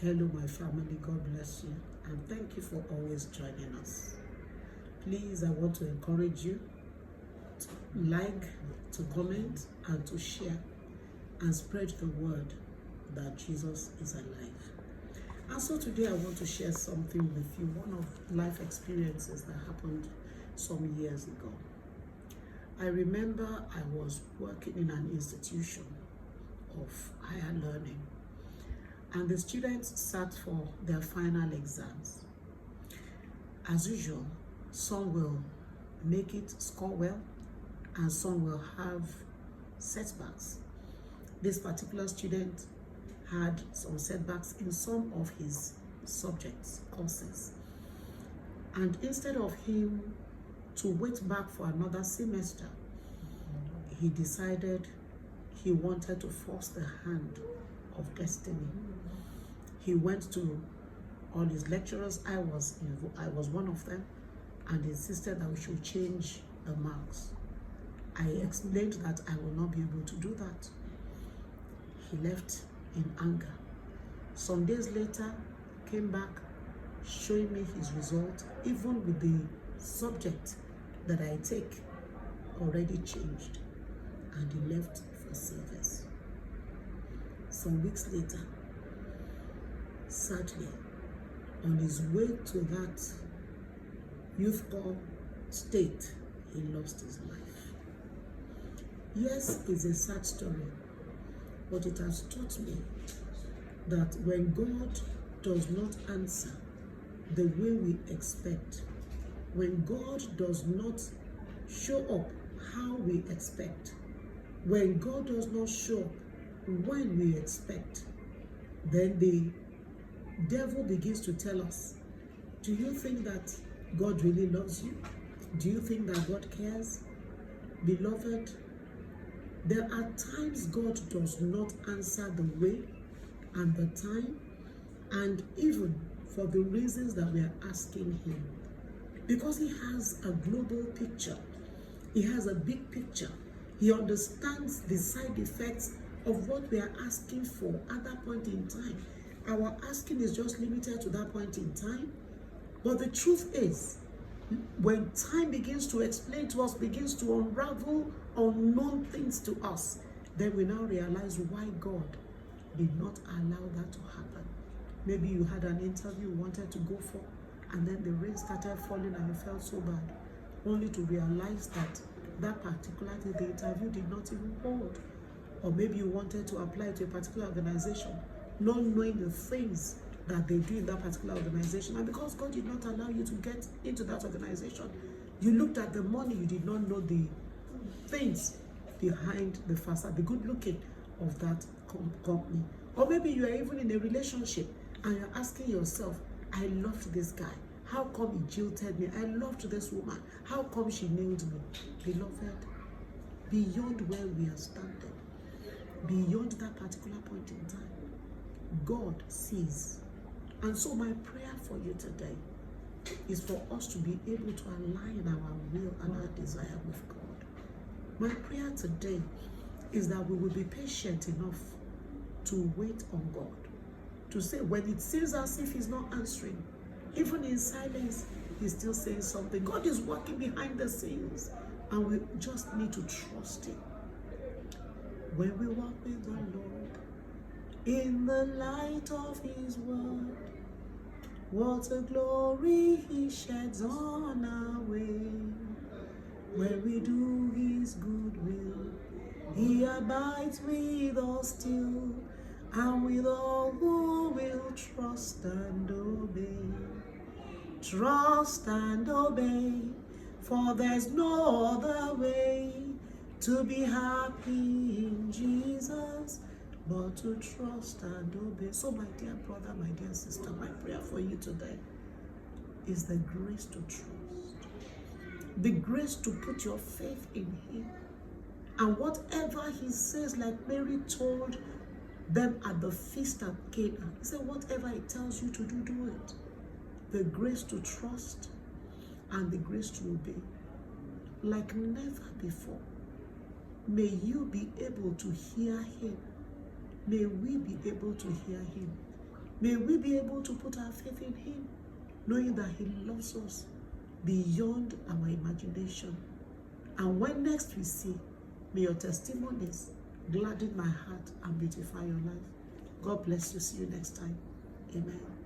Hello, my family. God bless you. And thank you for always joining us. Please, I want to encourage you to like, to comment, and to share and spread the word that Jesus is alive. And so today I want to share something with you, one of life experiences that happened some years ago. I remember I was working in an institution of higher learning, and the students sat for their final exams. As usual, some will make it score well and some will have setbacks. This particular student had some setbacks in some of his subjects, courses. And instead of him to wait back for another semester, he decided he wanted to force the hand of destiny. He went to all his lecturers, I was one of them, and insisted that we should change the marks. I explained that I will not be able to do that. He left in anger. Some days later, came back showing me his result, even with the subject that I take already changed, and he left for service. Some weeks later, sadly, on his way to that youth corps state, he lost his life. Yes, it's a sad story, but it has taught me that when God does not answer the way we expect, when God does not show up how we expect, when God does not show up when we expect, then the devil begins to tell us, do you think that God really loves you? Do you think that God cares? Beloved, there are times God does not answer the way and the time, and even for the reasons that we are asking him. Because he has a global picture. He has a big picture. He understands the side effects of what we are asking for at that point in time. Our asking is just limited to that point in time. But the truth is, when time begins to explain to us, begins to unravel unknown things to us, then we now realize why God did not allow that to happen. Maybe you had an interview you wanted to go for, and then the rain started falling and you felt so bad, only to realize that that particular day, the interview did not even hold. Or maybe you wanted to apply to a particular organization, not knowing the things that they do in that particular organization. And because God did not allow you to get into that organization, you looked at the money, you did not know the things behind the facade, the good looking of that company. Or maybe you are even in a relationship and you're asking yourself, I loved this guy. How come he jilted me? I loved this woman. How come she nailed me? Beloved, beyond where we are standing, beyond that particular point in time, God sees. And so my prayer for you today is for us to be able to align our will and our desire with God. My prayer today is that we will be patient enough to wait on God, to say when it seems as if he's not answering, even in silence, he's still saying something. God is working behind the scenes, and we just need to trust him. When we walk with the Lord in the light of his word, what a glory he sheds on our way. When we do his good will, he abides with us still, and with all who will trust and obey. Trust and obey, for there's no other way to be happy in Jesus but to trust and obey. So my dear brother, my dear sister, my prayer for you today is the grace to trust, the grace to put your faith in him, and whatever he says, like Mary told them at the feast at Cana, he said, whatever he tells you to do, do it. The grace to trust and the grace to obey like never before. May you be able to hear him. May we be able to hear him May we be able to put our faith in him, knowing that he loves us beyond our imagination. And when next we see, may your testimonies gladden my heart and beautify your life. God bless you. See you next time. Amen.